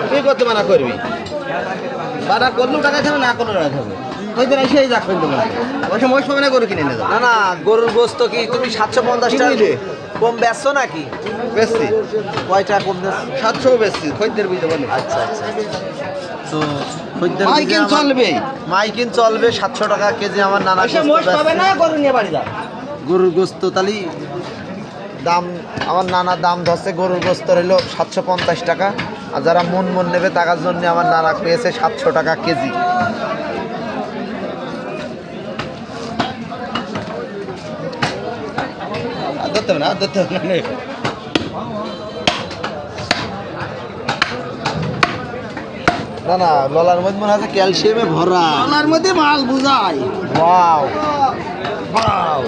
তুই করতে মানা করবি, মানা করলেও টাকা খাবে, না করলেও টাকা খাবে। ওই দিন এসেই যাক কিন্তু ওই সময় সময় না গরু কিনে নিয়ে যাবো। না না, গরুর গোস্ত কি তুমি 750 টাকা কম বেচছো নাকি? বেশি কয় টাকা কম বেচছো? 700 বেশি খদ্দের বুঝতে পারলি। আচ্ছা আচ্ছা, তো খদ্দের মাইকিন চলবে, মাইকিন চলবে 700 টাকা কেজি। আমার নানা এসে মোষ পাবে না, গরু নিয়ে বাড়ি যা। গরুর গোস্ত তালি দাম, আমার নানা দাম ধরছে গরুর গোস্ত হলো 750 টাকা। আর যারা মন মন নেবে টাকার জন্য আমার নানা পেয়েছে 700 টাকা কেজি। আর ধরতে হবে না, আর ধরতে হবে না। না না, ললার মধ্যে মনে আছে ক্যালসিয়ামে ভরা। ওনার মধ্যে মাল বুঝায়। Wow wow.